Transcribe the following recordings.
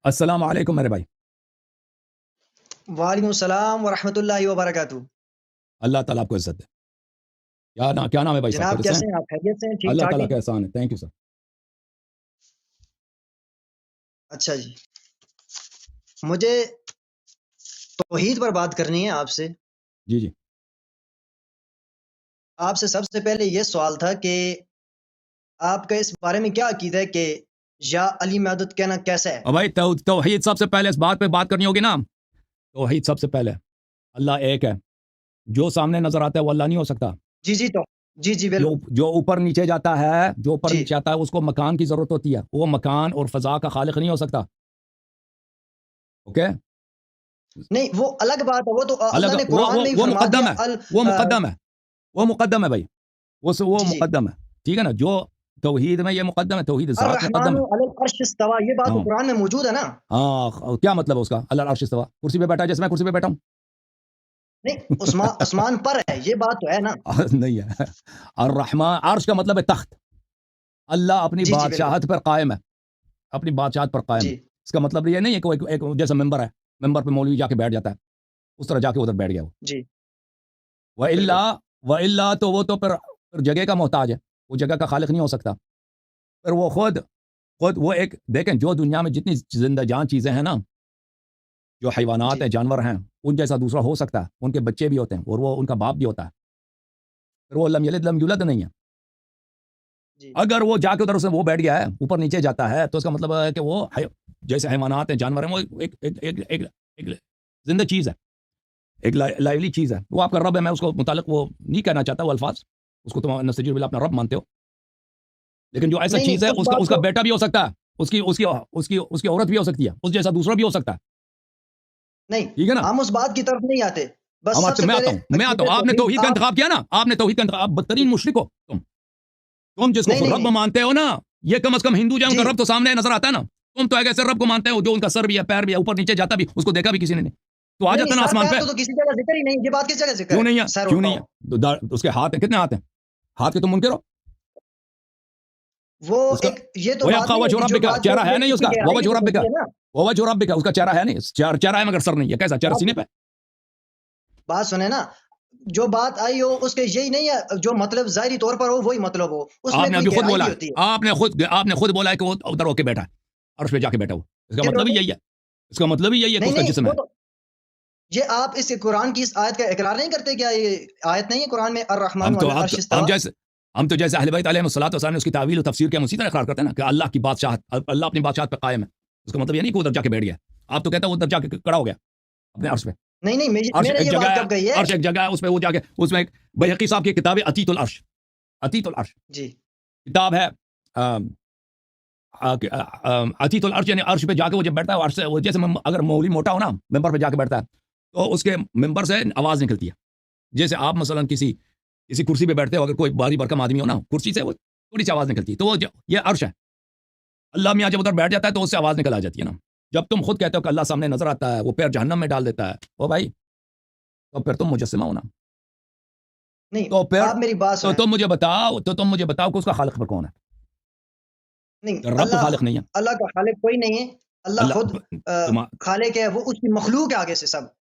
السلام علیکم میرے بھائی. وعلیکم السلام ورحمۃ اللہ وبرکاتہ. اللہ تعالیٰ آپ کو عزت دے. کیا نام ہے بھائی صاحب؟ جناب خیریت سے کیسے ہیں؟ ہیں آپ؟ خیریت سے ہیں؟ ٹھیک اللہ ٹھاک تعالیٰ ہیں؟ کا احسان ہے. Thank you sir. اچھا جی، مجھے توحید پر بات کرنی ہے آپ سے. جی جی. آپ سے سب سے پہلے یہ سوال تھا کہ آپ کا اس بارے میں کیا عقیدہ ہے کہ یا علی مدد کہنا کیسا ہے؟ اور بھائی توحید سب سے پہلے اس بات پہ بات کرنی ہوگی نا. توحید سب سے پہلے اللہ ایک ہے. جو سامنے نظر آتا ہے وہ اللہ نہیں ہو سکتا. جی جی تو جی جی جو بالکل جو اوپر نیچے جاتا ہے جو اوپر جی. نیچے آتا ہے اس کو مکان کی ضرورت ہوتی ہے. وہ مکان اور فضا کا خالق نہیں ہو سکتا. اوکے. نہیں وہ الگ بات ہے، وہ تو اللہ الگ نے قرآن میں ہی وہ فرما مقدم دیا ہے. وہ مقدم ہے. وہ مقدم ہے بھائی. وہ جی جی. مقدم ہے. ٹھیک ہے نا. جو توحید میں یہ مقدم ہے. توحید ذات الرحمن مقدم ہے. علی العرش استوى، یہ بات تو ہاں قرآن میں موجود ہے نا. ہاں. کیا مطلب ہے اس کا؟ اللہ العرش استوى کرسی پہ بیٹھا ہے جیسے میں کرسی پہ بیٹھا ہوں. نہیں آسمان پر ہے، یہ بات تو ہے نا. نہیں ہے. الرحمن عرش کا مطلب ہے تخت. اللہ اپنی جی جی بالکل بادشاہت پر قائم ہے. اپنی بادشاہت پر قائم ہے. جی اس کا مطلب یہ نہیں ہے کہ ایک جیسا ممبر ہے. ممبر پہ مولوی جا کے بیٹھ جاتا ہے. اس طرح جا کے ادھر بیٹھ گیا وہ. جی بالکل. وَإِلَّا تو وہ تو پھر جگہ کا محتاج ہے. وہ جگہ کا خالق نہیں ہو سکتا. پھر وہ خود وہ ایک دیکھیں جو دنیا میں جتنی زندہ جان چیزیں ہیں نا، جو حیوانات جی ہیں جانور ہیں، ان جیسا دوسرا ہو سکتا ہے. ان کے بچے بھی ہوتے ہیں اور وہ ان کا باپ بھی ہوتا ہے. پھر وہ لم یلد لم یولد نہیں ہے. جی اگر وہ جا کے ادھر وہ بیٹھ گیا ہے اوپر نیچے جاتا ہے تو اس کا مطلب ہے کہ وہ جیسے حیوانات ہیں جانور ہیں، وہ ایک زندہ چیز ہے. ایک لائیولی چیز ہے. وہ آپ کا رب ہے. میں اس کو متعلق وہ نہیں کہنا چاہتا وہ الفاظ. اس کو تم نستجیب باللہ اپنا رب مانتے ہو. لیکن جو ایسا نہیں چیز ہے نہیں اس اس بات کا کو بیٹا بھی ہو سکتا ہے. اس کی عورت بھی ہو سکتی ہے. اس جیسا دوسرا بھی ہو سکتا ہے. نہیں، ٹھیک ہے نا. ہم اس بات کی طرف نہیں آتے. بس سب سے میں پہلے آتا ہوں. آپ نے توحید کا انتخاب کیا نا. آپ نے توحید کا انتخاب. بدترین مشرک ہو تم جس نہیں کو نہیں رب نہیں مانتے ہو نا. یہ کم از کم ہندو جو ہے ان جی کا رب تو سامنے نظر آتا ہے نا. تم تو ایک ایسے رب کو مانتے ہو جو ان کا سر بھی ہے پیر بھی ہے اوپر نیچے جاتا بھی. اس کو دیکھا بھی کسی نے نہیں. تو آ نہیں جاتا نہیں، نا سر آسمان پیر پہ. تو کسی جگہ ذکر ہی نہیں. یہ بات کس جگہ ذکر کیوں ہے؟ نہیں ہے؟ سر کیوں اور نہیں پاؤں ہے؟ اس کے ہاتھ ہیں. کتنے ہاتھ ہیں؟ ہاتھ کے تم منکر ہو. وہ اس کا ایک یہ تو وہ بات آپ کا نہیں ہے وجہ کہ رب جو کا بات چہرہ ہے نہیں. اس اس کی کا وہ گہرائی وجہ بھی رب کا ہوتی ہے نا. وہ وجہ رب کا اس کا چہرہ ہے نہیں. چہرہ ہے مگر سر نہیں ہے. کیسا چہرہ سینے پہ؟ بات سنیں نا، جو بات آئی ہو اس کے یہی نہیں ہے جو مطلب ظاہری طور پر ہو وہی مطلب ہو، اس میں آپ نے کوئی ابھی خود گہرائی بولا بھی ہے. ہوتی ہے. آپ نے خود بولا ہے کہ وہ ادھر ہو کے بیٹھا ہے اور اس پہ جا کے بیٹھا ہو. اس کا کدھر مطلب ہو ہی کے؟ یہی ہے. اس کا مطلب ہی یہی ہے کہ نہیں اس کا نہیں، جسم وہ ہے. تو یہ آپ اس قرآن کی اس آیت کا اقرار نہیں کرتے؟ کیا یہ آیت نہیں ہے قرآن میں الرحمن علی العرش استوى؟ ہم تو جیسے اہل بیت علیہ الصلوۃ والسلام نے اس کی تعویل و تفسیر کے ہم اسی طرح اقرار کرتے ہیں نا کہ اللہ کی بادشاہت. اللہ اپنی بادشاہت پہ قائم ہے. اس کا مطلب یہ نہیں کہ ادھر جا کے بیٹھ گیا. آپ تو کہتے ہیں وہ ادھر جا کے کڑا ہو گیا اپنے عرش پہ. نہیں نہیں، عرش میں نے ایک یہ جگہ بات ہے. کب کہی ہے؟ عرش ایک جگہ ہے. اس پہ وہ جا کے اس میں ایک بیہقی صاحب کی کتاب ہے عتیت العرش. عتیت العرش جی کتاب ہے. عتیت العرش یعنی عرش پہ جا کے وہ جب بیٹھتا ہے عرش سے وہ جیسے اگر مولوی موٹا ہو نا ممبر پہ جا کے بیٹھتا ہے تو اس کے ممبر سے آواز نکلتی ہے. جیسے آپ مثلا کسی کرسی پہ بیٹھتے ہو, اگر کوئی باری برکم آدمی ہو نا, کرسی سے وہ تھوڑی سی آواز نکلتی ہے, تو وہ یہ عرش ہے. اللہ میاں جب ادھر بیٹھ جاتا ہے تو اس سے آواز نکل آ جاتی ہے نا. جب تم خود کہتے ہو کہ اللہ سامنے نظر آتا ہے, وہ پیر جہنم میں ڈال دیتا ہے, او بھائی تو پھر تم مجسمہ ہونا. نہیں، تو پھر آپ میری بات سنیں. تم مجھے بتاؤ کہ اس کا خالق پر کون ہے؟ نہیں، رب تو خالق نہیں ہے. اللہ کا خالق کوئی نہیں ہے. اللہ خود خالق ہے, وہ اس کی مخلوق ہے آگے سے سب.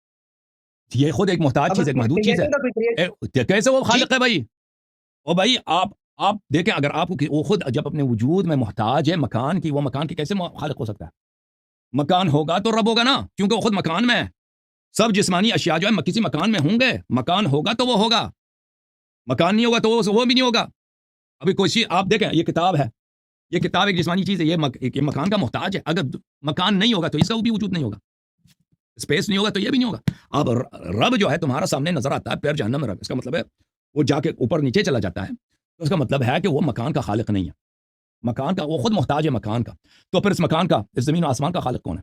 یہ خود ایک محتاج چیز ہے, ایک محدود چیز ہے. کیسے وہ خالق ہے بھائی؟ او بھائی آپ دیکھیں, اگر آپ کو وہ خود جب اپنے وجود میں محتاج ہے مکان کی, وہ مکان کی کیسے خالق ہو سکتا ہے؟ مکان ہوگا تو رب ہوگا نا, کیونکہ وہ خود مکان میں ہے. سب جسمانی اشیاء جو ہے کسی مکان میں ہوں گے. مکان ہوگا تو وہ ہوگا, مکان نہیں ہوگا تو وہ بھی نہیں ہوگا. ابھی کوئی چیز آپ دیکھیں, یہ کتاب ہے, یہ کتاب ایک جسمانی چیز ہے, یہ مکان کا محتاج ہے. اگر مکان نہیں ہوگا تو اس کا بھی وجود نہیں ہوگا, اسپیس نہیں ہوگا تو یہ بھی نہیں ہوگا. اب رب جو ہے تمہارا سامنے نظر آتا ہے, پیر جہنم میں رب, اس کا مطلب ہے وہ جا کے اوپر نیچے چلا جاتا ہے, تو اس کا مطلب ہے کہ وہ مکان کا خالق نہیں ہے. مکان کا وہ خود محتاج ہے مکان کا. تو پھر اس مکان کا, اس زمین و آسمان کا خالق کون ہے؟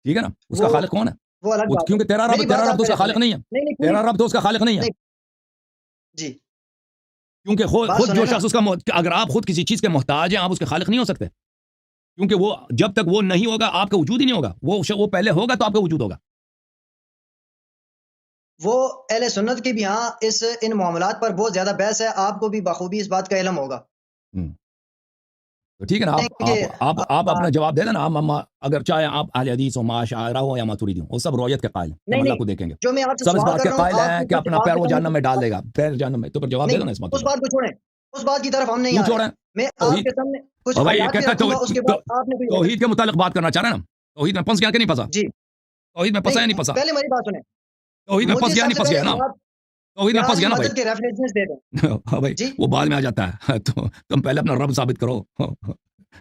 ٹھیک ہے نا, اس کا خالق کون ہے؟ وہ الگ بات ہے. کیونکہ تیرا رب تو اس کا خالق نہیں ہے. تیرا رب تو اس کا خالق نہیں ہے. جی, کیونکہ خود جو شخص اس کا, اگر آپ خود کسی چیز کے محتاج ہیں, آپ اس کے خالق نہیں ہو سکتے. کیونکہ وہ جب تک وہ نہیں ہوگا آپ کا وجود ہی نہیں ہوگا. وہ پہلے ہوگا تو آپ کا وجود ہوگا. وہ اہل سنت کی بھی ہاں ان معاملات پر بہت زیادہ بحث ہے. آپ کو بھی بخوبی اس بات کا علم ہوگا. تو ٹھیک ہے نا, آپ اپنا جواب دے دینا. اگر چاہے آپ اہل حدیث ہو, معاشرہ ہو یا ماتوریدی ہو, وہ سب رویت کے قائل ہیں, ہم اللہ کو دیکھیں گے. سب اس بات کے قائل ہیں کہ اپنا پیر وہ جہنم میں ڈال دے گا, پیر جہنم میں. تو پھر جواب دے دو نا اس بات. اس بات کو چھوڑیں, اس بات کی طرف ہم نہیں کیوں آ چھوڑیں؟ رہے. میں آپ کے سامنے کچھ حالات بھی رکھوں گا, اس کے بعد آپ نے توحید کے متعلق بات کرنا چاہ رہے ہیں نا. توحید میں پھنس گیا کہ نہیں پھنسا؟ جی توحید میں پھنسا یا نہیں پھنسا؟ پہلے میری بات سنیں. توحید میں پھنس گیا نہیں پھنس گیا نا؟ توحید میں پھنس گیا نا بھائی. کے ریفرنسز دے دیں. ہاں بھائی, وہ بعد میں آ جاتا ہے. تو تم پہلے اپنا رب ثابت کرو.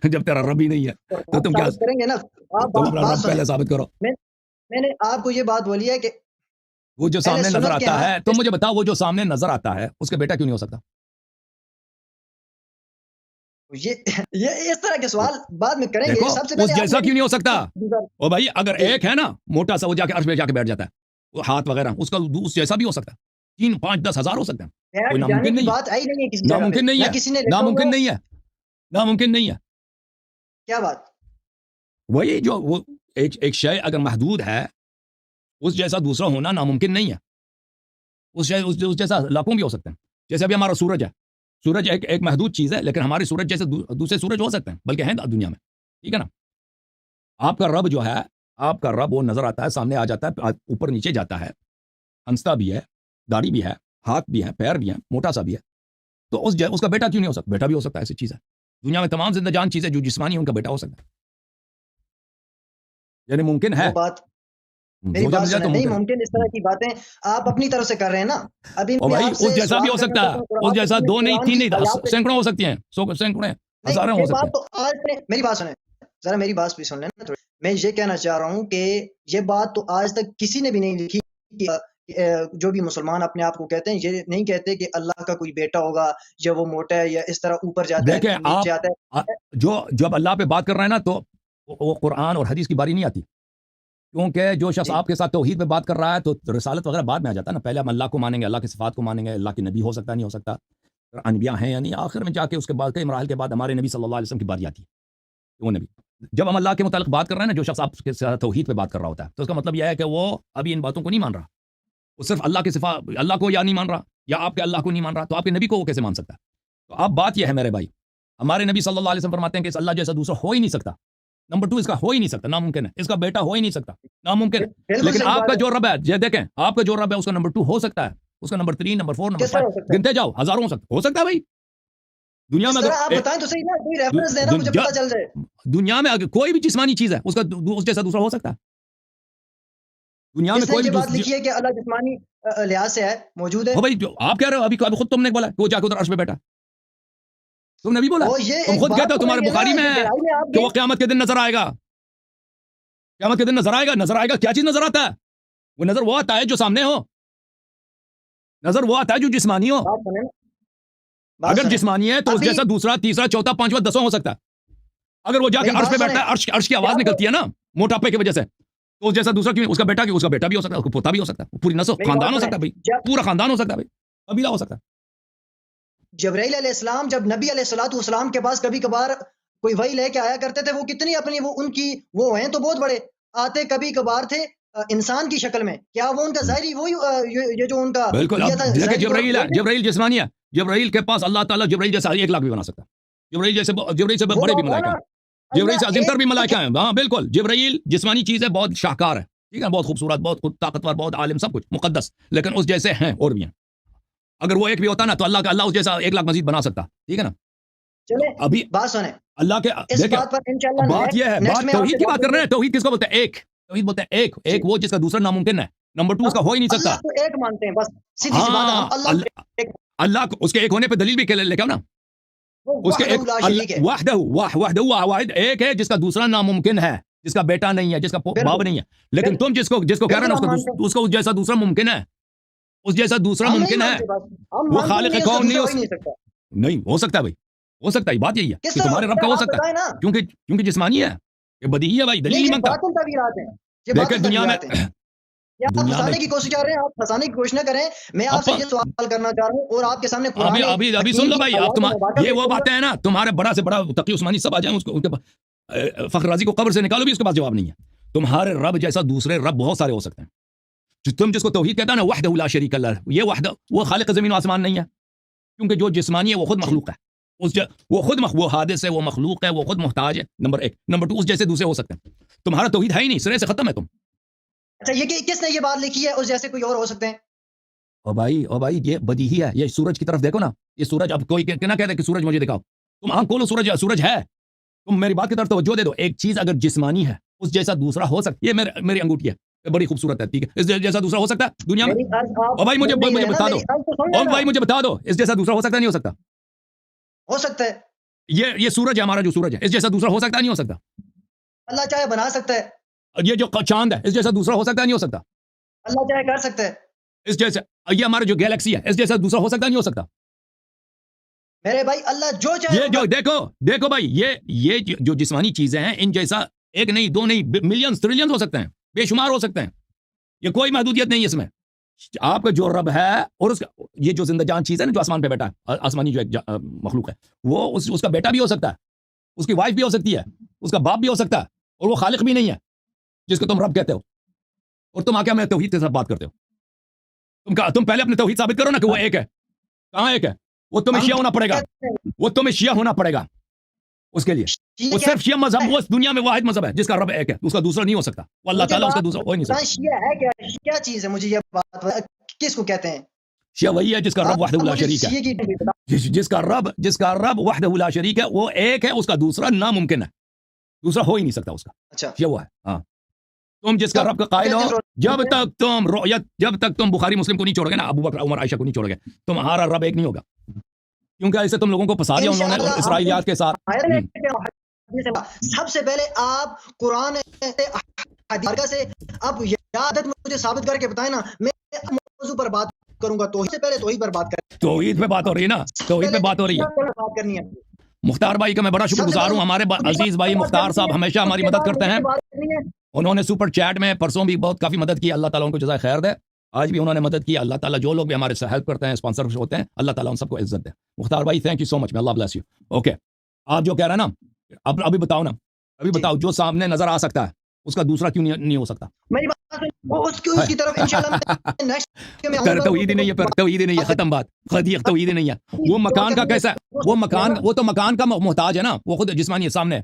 جب تیرا رب ہی نہیں ہے تو تم کیا کریں گے نا. آپ تم اپنا رب پہلے ثابت کرو. میں نے آپ کو یہ بات بولی ہے کہ وہ جو سامنے نظر آتا ہے, تم مجھے بتاؤ, وہ جو سامنے نظر آتا ہے اس کے بیٹا کیوں نہیں ہو سکتا؟ یہ اس طرح کے سوال بعد میں کریں گے. سب سے پہلے اس جیسا کیوں نہیں ہو سکتا؟ او بھائی, اگر ایک ہے نا موٹا سا, وہ جا کے عرش پہ جا کے بیٹھ جاتا ہے, وہ ہاتھ وغیرہ, اس کا اس جیسا بھی ہو سکتا ہے. 3 5 10 ہزار ہو سکتے ہیں. کوئی ناممکن نہیں ہے. ناممکن نہیں ہے. ناممکن نہیں ہے. ناممکن نہیں ہے. کیا بات؟ وہی جو وہ ایک شے اگر محدود ہے, اس جیسا دوسرا ہونا ناممکن نہیں ہے. اس جیسا لاکھوں بھی ہو سکتے ہیں. جیسے ابھی ہمارا سورج ہے. سورج ایک محدود چیز ہے, لیکن ہمارے سورج جیسے دوسرے سورج ہو سکتے ہیں, بلکہ ہیں دنیا میں. ٹھیک ہے نا. آپ کا رب جو ہے, آپ کا رب وہ نظر آتا ہے, سامنے آ جاتا ہے, اوپر نیچے جاتا ہے, ہنستا بھی ہے, داڑھی بھی ہے, ہاتھ بھی ہے, پیر بھی ہے, موٹا سا بھی ہے. تو اس کا بیٹا کیوں نہیں ہو سکتا؟ بیٹا بھی ہو سکتا ہے. ایسی چیز ہے دنیا میں, تمام زندہ جان چیزیں جو جسمانی ہیں ان کا بیٹا ہو سکتا ہے. یعنی ممکن ہے. میری بات سنیں, نہیں ممکن. اس طرح کی باتیں آپ اپنی طرف سے کر رہے ہیں نا. ابھی اس جیسا بھی ہو سکتا ہے. اس جیسا 2 نہیں 3 نہیں سینکڑوں ہو سکتی ہیں, سینکڑوں ہزاروں ہو سکتے ہیں. میری بات سنیں ذرا, میری بات بھی سن لیں. میں یہ کہنا چاہ رہا ہوں کہ یہ بات تو آج تک کسی نے بھی نہیں لکھی کہ جو بھی مسلمان اپنے آپ کو کہتے ہیں, یہ نہیں کہتے کہ اللہ کا کوئی بیٹا ہوگا یا وہ موٹا ہے یا اس طرح اوپر جاتا ہے نیچے آتا ہے. جو جب اللہ پہ بات کر رہے ہیں نا, تو وہ قرآن اور حدیث کی باری نہیں آتی. کیونکہ جو شخص آپ کے ساتھ توحید پہ بات کر رہا ہے تو رسالت وغیرہ بعد میں آ جاتا ہے نا. پہلے ہم اللہ کو مانیں گے, اللہ کی صفات کو مانیں گے, اللہ کے نبی ہو سکتا ہے نہیں ہو سکتا, انبیاء ہیں یا نہیں. آخر میں جا کے اس کے بعد کئی مراحل کے بعد ہمارے نبی صلی اللہ علیہ وسلم کی باری آتی ہے. وہ نبی جب ہم اللہ کے متعلق بات کر رہے ہیں نا, جو شخص آپ کے ساتھ توحید پہ بات کر رہا ہوتا ہے, تو اس کا مطلب یہ ہے کہ وہ ابھی ان باتوں کو نہیں مان رہا. وہ صرف اللہ کی صفات, اللہ کو یا نہیں مان رہا, یا آپ کے اللہ کو نہیں مان رہا, تو آپ کے نبی کو وہ کیسے مان سکتا ہے؟ تو اب بات یہ ہے میرے بھائی, ہمارے نبی صلی اللہ علیہ وسلم فرماتے ہیں کہ اس اللہ جیسا دوسرا ہو ہی نہیں سکتا. نمبر 2, اس کا ہو ہی نہیں سکتا, ناممکن ہے. اس کا بیٹا ہو ہی نہیں سکتا, ناممکن ہے. لیکن آپ کا جو رب ہے, یہ دیکھیں, آپ کا جو رب ہے اس کا نمبر 2 ہو سکتا ہے, اس کا نمبر 3 نمبر 4 نمبر 5 گنتے جاؤ, ہزاروں ہو سکتا ہے بھائی. دنیا میں آپ بتائیں تو صحیح نا, کوئی ریفرنس دینا مجھے پتہ چل جائے. دنیا میں اگر کوئی بھی جسمانی چیز ہے, اس جیسا دوسرا ہو سکتا ہے. دنیا میں کوئی بھی بات لکھی ہے کہ اللہ جسمانی لحاظ سے ہے, موجود ہے. بھائی جو آپ کہہ رہے ہو, ابھی خود تم نے بولا کہ وہ جا کے ادھر عرش پہ بیٹھا, تم نے بھی بولا. تم خود کہتے ہو, تمہارے بخاری میں ہے کہ وہ قیامت کے دن نظر آئے گا. قیامت کے دن نظر آئے گا. نظر آئے گا, کیا چیز نظر آتا ہے؟ وہ نظر وہ آتا ہے جو سامنے ہو, نظر وہ آتا ہے جو جسمانی ہو. اگر جسمانی ہے تو اس جیسا دوسرا, تیسرا, چوتھا, 5واں, 10واں ہو سکتا ہے. اگر وہ جا کے عرش پہ بیٹھتا ہے, عرش کی آواز نکلتی ہے نا موٹاپے کی وجہ سے, تو اس جیسا دوسرا کیوں؟ اس کا بیٹا کیوں؟ اس کا بیٹا بھی ہو سکتا ہے, اس کا پوتا بھی ہو سکتا ہے, پوری نسل خاندان ہو سکتا ہے بھائی, پورا خاندان ہو سکتا ہے بھائی, قبیلہ ہو سکتا ہے. جبرائیل علیہ السلام جب نبی علیہ الصلوۃ والسلام کے پاس کبھی کبھار کوئی وحی لے کے آیا کرتے تھے, وہ کتنی اپنی وہ ان کی وہ ہیں تو بہت بڑے آتے, کبھی کبھار تھے انسان کی شکل میں. کیا وہ ان کا ظاہری وہی یہ جو ان کا بالکل جبرائیل ہے, جبرائیل جسمانی ہے. جبرائیل کے پاس اللہ تعالیٰ جبرائیل جیسا 1 لاکھ بھی بنا سکتا ہے. جبرائیل سے بڑے بھی ملائکہ ہیں, جبرائیل سے عظیم تر بھی ملائکہ ہیں. ہاں بالکل, جبرائیل جسمانی چیز ہے, بہت شاہکار ہے, ٹھیک ہے, بہت خوبصورت, بہت طاقتور, بہت عالم, سب کچھ مقدس, لیکن اس جیسے ہیں اور بھی ہیں. اگر وہ ایک بھی ہوتا نا تو اللہ اس جیسا 1 لاکھ مزید بنا سکتا, ٹھیک ہے نا. ابھی بات سنیں, اللہ کے بات یہ ہے, بات توحید کی بات کر رہے ہیں. توحید کس کو بولتے ہیں؟ ایک. توحید بولتے ہیں ایک وہ جس کا دوسرا ناممکن ہے. نمبر 2 اس کا ہو ہی نہیں سکتا. اللہ کو ایک مانتے ہیں بس, سیدھی سی بات ہے. اللہ کو اس کے ایک ہونے پہ دلیل بھی لے کے نا, اس کے ایک وحدہ واحد ایک ہے جس کا دوسرا ناممکن ہے, جس کا بیٹا نہیں ہے, جس کا باپ نہیں ہے. لیکن تم جس کو کہہ رہے ہیں اس کو جیسا دوسرا ممکن ہے, اس جیسا دوسرا ممکن ہے. وہ خالق کون نہیں ہو سکتا. نہیں ہو سکتا بھائی, ہو سکتا ہے. بات یہی ہے کہ تمہارے رب کا ہو سکتا ہے, کیونکہ جسمانی ہے. یہ بدیہی ہے بھائی, دلیل نہیں مانگتا. لیکن دنیا میں آپ پھنسانے کی کوشش کر رہے ہیں, آپ پھنسانے کی کوشش نہ کریں. میں آپ سے یہ سوال کرنا چاہ رہا ہوں اور آپ کے سامنے ابھی سن لو بھائی, آپ یہ وہ باتیں ہیں نا, تمہارے بڑا سے بڑا تقی عثمانی سب آ جائیں, اس کو ان کے فخر رازی کو قبر سے نکالو بھی, اس کے پاس جواب نہیں ہے. تمہارے رب جیسا دوسرے رب بہت سارے ہو سکتے ہیں. تم جس کو توحید کہتا ہے نا, وحدہ لا شریک اللہ, یہ وحدہ وہ خالق زمین و آسمان نہیں ہے, کیونکہ جو جسمانی ہے وہ خود مخلوق ہے. وہ خود وہ حادث ہے, وہ مخلوق ہے, وہ خود محتاج ہے, نمبر 1. نمبر 2, اس جیسے دوسرے ہو سکتے ہیں. تمہارا توحید ہے ہی نہیں, سرے سے ختم ہے تم. اچھا یہ کس نے یہ بات لکھی ہے, اس جیسے کوئی اور ہو سکتے ہیں؟ او بھائی یہ بدیہی ہے. یہ سورج کی طرف دیکھو نا, یہ سورج, اب کوئی نہ کہتے کہ سورج مجھے دکھاؤ, تم آنکھ کھولو, سورج ہے. تم میری بات کی طرف توجہ دے دو. ایک چیز اگر جسمانی ہے, اس جیسا دوسرا ہو سکتا ہے. یہ میری انگوٹھی ہے, بڑی خوبصورت ہے, ٹھیک ہے, اس جیسا دوسرا ہو سکتا ہے دنیا میں؟ او بھائی مجھے بتا دو, او بھائی مجھے بتا دو, اس جیسا دوسرا ہو سکتا ہے نہیں ہو سکتا؟ ہو سکتا ہے. یہ سورج ہے ہمارا, جو سورج ہے, اس جیسا دوسرا ہو سکتا ہے نہیں ہو سکتا؟ اللہ چاہے بنا سکتا ہے. یہ جو چاند ہے, اس جیسا دوسرا ہو سکتا ہے نہیں ہو سکتا؟ اللہ چاہے کر سکتا ہے. اس جیسا, یہ ہمارا جو گیلیکسی ہے, اس جیسا دوسرا ہو سکتا ہے نہیں ہو سکتا؟ میرے بھائی اللہ جو چاہے, یہ جو دیکھو بھائی, یہ جو جسمانی چیزیں ہیں, ان جیسا ایک نہیں, دو نہیں, ملینز ٹریلینز ہو سکتے ہیں, بے شمار ہو سکتے ہیں. یہ کوئی محدودیت نہیں ہے اس میں. آپ کا جو رب ہے, اور اس کا یہ جو زندہ جان چیز ہے نا, جو آسمان پہ بیٹھا ہے, آسمانی جو ایک مخلوق ہے, وہ اس کا بیٹا بھی ہو سکتا ہے, اس کی وائف بھی ہو سکتی ہے, اس کا باپ بھی ہو سکتا ہے, اور وہ خالق بھی نہیں ہے جس کو تم رب کہتے ہو. اور تم آ کے ہمیں توحید کے ساتھ بات کرتے ہو. تم پہلے اپنے توحید ثابت کرو نا کہ وہ ایک ہے. کہاں ایک ہے؟ وہ تمہیں شیعہ ہونا پڑے گا, وہ تمہیں شیعہ ہونا پڑے گا اس کے لیے. وہ صرف شیعہ مذہب, وہ دنیا میں واحد مذہب ہے جس کا رب ایک ہے, اس کا دوسرا نہیں ہو سکتا. وہ اللہ تعالیٰ, اس کا دوسرا ہو نہیں سکتا. شیعہ ہے کیا چیز ہے؟ مجھے یہ بات کس کو کہتے ہیں؟ شیعہ وہی ہے جس کا رب وحدہ لا شریک ہے, جس کا رب وحدہ لا شریک ہے, وہ ایک ہے, اس کا دوسرا ناممکن ہے, دوسرا ہو ہی نہیں سکتا اس کا. اچھا یہ وہ ہے. ہاں, تم جس کا رب کا قائل ہو, جب تک تم بخاری مسلم کو نہیں چھوڑو گے نا, ابو بکر عمر عائشہ کو نہیں چھوڑو گے, تمہارا رب ایک نہیں ہوگا. کیونکہ ایسے تم لوگوں کو پھنسا دیا انہوں نے اسرائیلیات کے ساتھ. سب سے پہلے آپ قرآن حدیث سے آپ عادت مجھے ثابت کر کے بتائیں نا, میں موضوع پر بات کروں گا. توحید سے پہلے توحید پر بات کریں. توحید پہ بات ہو رہی ہے نا, توحید پہ بات ہو رہی ہے. بات کرنی ہے. مختار بھائی کا میں بڑا شکر گزار ہوں. ہمارے عزیز بھائی مختار صاحب ہمیشہ ہماری مدد کرتے ہیں. انہوں نے سپر چیٹ میں پرسوں بھی بہت کافی مدد کی, اللہ تعالیٰ ان کو جزائے خیر دے. آج بھی انہوں نے مدد کی. اللہ تعالیٰ جو لوگ بھی ہمارے سے ہیلپ کرتے ہیں, اسپانسر ہوتے ہیں, اللہ تعالیٰ ان سب کو عزت دے. مختار بھائی thank you so much, Allah bless you. Okay, آپ جو کہہ رہے ہیں نا, ابھی بتاؤ نا, ابھی بتاؤ, جو سامنے نظر آ سکتا ہے اس کا دوسرا کیوں نہیں ہو سکتا؟ میری بات اس کی طرف انشاءاللہ نیکسٹ میں توحید ہی نہیں ہے, پھر توحید ہی نہیں ہے, ختم بات. توحید ہی نہیں ہے. وہ مکان کا کیسا ہے؟ وہ تو مکان کا محتاج ہے نا, وہ خود جسمانی ہے سامنے,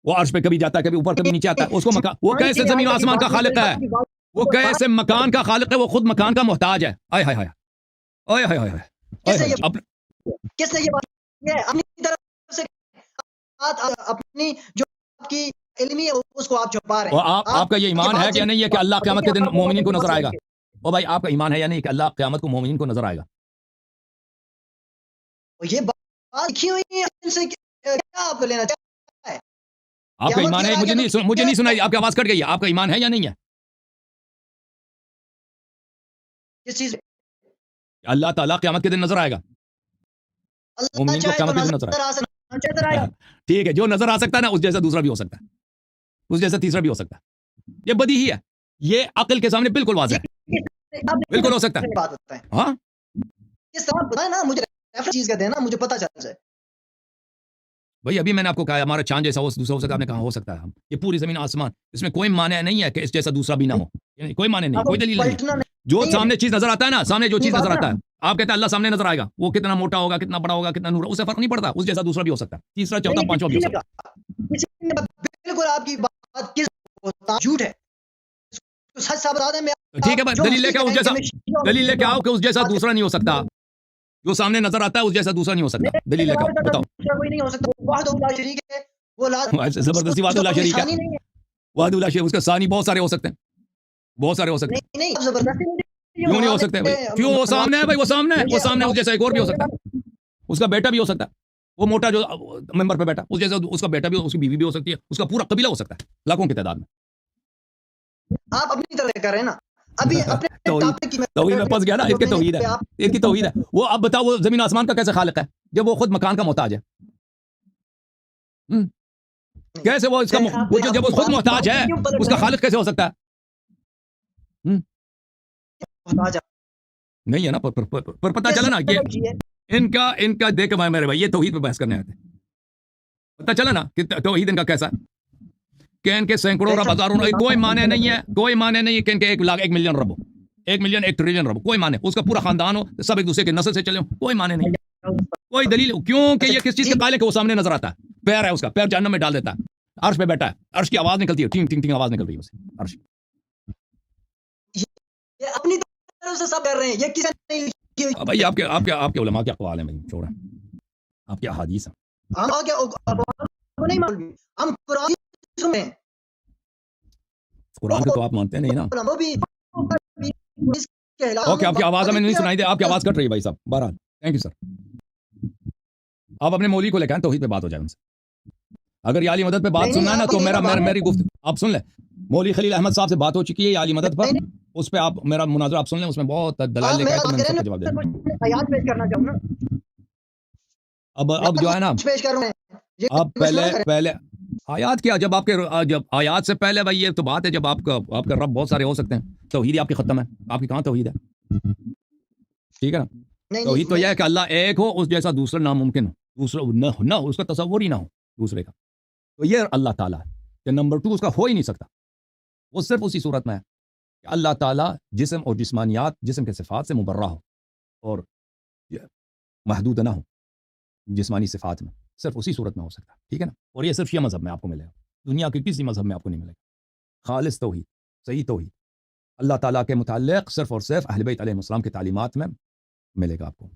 وہ عرش پہ کبھی جاتا ہے, کبھی اوپر, کبھی نیچے آتا ہے. اس کو مکان, وہ کیسے زمین و آسمان کا خالق ہے؟ وہ کیسے مکان کا خالق ہے؟ وہ خود مکان کا محتاج ہے. آئے ہائے ہائے, آئے ہائے ہائے, کس نے یہ بات کی ہے؟ اپنی طرف سے اپنی جو آپ کی علمی ہے اس کو آپ چھپا رہے ہیں. آپ کا یہ ایمان ہے کہ نہیں ہے کہ اللہ قیامت کے دن مومنین کو نظر آئے گا؟ او بھائی, آپ کا ایمان ہے یا نہیں کہ اللہ قیامت کو مومنین کو نظر آئے گا؟ یہ بات لکھی ہوئی ہے, ان سے کیا آپ کو لینا چاہتے ہیں؟ آپ کا ایمان ہے؟ مجھے نہیں سنائی, آپ کی آواز کٹ گئی ہے. آپ کا ایمان ہے یا نہیں ہے؟ کس چیز؟ اللہ تعالیٰ قیامت کے دن نظر آئے گا, مومنین کو قیامت کے دن نظر آئے گا. ٹھیک ہے, جو نظر آ سکتا ہے نا, اس جیسا دوسرا بھی ہو سکتا ہے, اس جیسا تیسرا بھی ہو سکتا ہے. یہ بدیہی ہے, یہ عقل کے سامنے بالکل واضح ہے, بالکل ہو سکتا ہے. ہاں, کس طرح بتائیں نا مجھے, چیز کا دینا مجھے پتہ چل جائے. بھائی ابھی میں نے آپ کو کہا ہمارا چاند جیسا دوسرا ہو سکتا ہے. آپ نے کہا ہو سکتا ہے. یہ پوری زمین آسمان, اس میں کوئی معنی نہیں ہے کہ اس جیسا دوسرا بھی نہ ہو, یعنی کوئی معنی نہیں, کوئی دلیل نہیں. جو سامنے چیز نظر آتا ہے نا, سامنے جو چیز نظر آتا ہے, آپ کہتے ہیں اللہ سامنے نظر آئے گا, وہ کتنا موٹا ہوگا, کتنا بڑا ہوگا, کتنا نور, اس سے فرق نہیں پڑتا. اس جیسا دوسرا بھی ہو سکتا ہے, تیسرا, چوتھا, پانچواں بھی ہو سکتا ہے. بالکل آپ کی بات جھوٹ ہے. سچ ثابت آ دیں. ٹھیک ہے بھائی, دلیل لے کے آؤ, اس جیسا دلیل لے کے آؤ کہ اس جیسا دوسرا نہیں ہو سکتا. جو سامنے نظر آتا ہے اس جیسا دوسرا نہیں ہو سکتا. دلیل لے کے آؤ, بتاؤ. کوئی نہیں ہو سکتا. وحدہ لا شریک ہے, وہ زبردستی وحدہ لا شریک ہے. وحدہ لا شریک, اس کا ثانی بہت سارے ہو سکتے ہیں, بہت سارے ہو سکتے ہیں. نہیں زبردستی کیوں نہیں ہو سکتے بھائی؟ کیوں, وہ سامنے ہے بھائی, وہ سامنے ہے, وہ سامنے اس جیسا ایک اور بھی ہو سکتا ہے. اس کا بیٹا بھی ہو سکتا ہے, وہ موٹا جو ممبر پہ بیٹا, اس جیسا اس کا بیٹا بھی, اس کی بیوی بھی ہو سکتی ہے, اس کا پورا قبیلہ ہو سکتا ہے, لاکھوں کی تعداد میں. آپ اپنی طرح کر رہے ہیں نا. ابھی اپنے توحید میں پھنس گیا نا, اس کی توحید ہے, اس کی توحید ہے. وہ اب بتاؤ, وہ زمین آسمان کا کیسے خالق ہے جب وہ خود مکان کا محتاج ہے؟ کیسے وہ اس کا جب وہ خود محتاج ہے, اس کا خالق کیسے ہو سکتا ہے؟ نہیں ہے نا, پر پتہ چلا نا کہ ان کا دیکھ میرے بھائی, یہ توحید پہ بحث کرنے آتے ہیں. پتہ چلا نا کہ توحید ان کا کیسا, کہ ان کے سینکڑوں رب, ہزاروں, کوئی معنی نہیں ہے, کوئی معنی نہیں ہے کہ ان کے 1 لاکھ 1 ملین رب ہو, 1 ملین 1 ٹریلین رب, کوئی معنی, اس کا پورا خاندان ہو, سب ایک دوسرے کے نسل سے چلے ہو, کوئی معنی نہیں. کوئی دلیل کیوں کہ یہ کس چیز کے قائل ہے کہ وہ سامنے نظر آتا ہے؟ پیر ہے اس کا، پیر جہنم میں ڈال دیتا ہے، عرش پہ بیٹھا ہے، عرش کی آواز نکلتی ہے، ٹینگ ٹینگ ٹینگ آواز نکل رہی ہے اسے عرش۔ یہ اپنی طرف سے سب کر رہے ہیں، یہ کسی نے نہیں لکھی ہوئی۔ بھائی آپ کے علماء کے اقوال ہیں بھائی، چھوڑیں، آپ کی احادیث ہیں۔ ہم نہیں مانتے، ہم قرآن سنیں، قرآن کو تو آپ مانتے نہیں نا۔ وہ بھی اوکے، آپ کی آواز ہمیں نہیں سنائی دے، آپ کی آواز کٹ رہی ہے بھائی صاحب۔ بہرحال تھینک یو سر۔ آپ اپنے مولوی کو لے کے آئیں، توحید پہ بات ہو جائے ان سے۔ اگر یہ علی مدد پہ بات سننا ہے نا تو میری گفتگو آپ سن لیں۔ مولوی خلیل احمد صاحب سے بات ہو چکی ہے یہ علی مدد پر، اس پہ آپ میرا مناظرہ آپ سن لیں، اس میں بہت دلائل لے کے آئے تو میں ان سب کا جواب دے دوں۔ آیات پیش کرنا چاہوں نا، اب جو ہے نا، پیش کر رہے ہیں آپ پہلے آیات کیا، جب آیات سے پہلے بھائی یہ تو بات ہے، جب آپ کا رب بہت سارے ہو سکتے ہیں، توحید ہی آپ کی ختم ہے، آپ کی کہاں توحید ہے؟ ٹھیک ہے نا، توحید تو یہ ہے کہ اللہ ایک ہو، اس جیسا دوسرا ناممکن ہو، دوسرا نہ اس کا تصور ہی نہ ہو دوسرے کا، تو یہ اللہ تعالیٰ ہے کہ نمبر 2 اس کا ہو ہی نہیں سکتا۔ وہ صرف اسی صورت میں ہے کہ اللہ تعالیٰ جسم اور جسمانیات، جسم کے صفات سے مبرہ ہو اور محدود نہ ہو جسمانی صفات میں، صرف اسی صورت میں ہو سکتا ہے، ٹھیک ہے نا۔ اور یہ صرف شیعہ مذہب میں آپ کو ملے گا، دنیا کے کسی مذہب میں آپ کو نہیں ملے گا۔ خالص توحید، صحیح توحید اللہ تعالیٰ کے متعلق صرف اور صرف اہل بیت علیہ السلام کی تعلیمات میں ملے گا آپ کو۔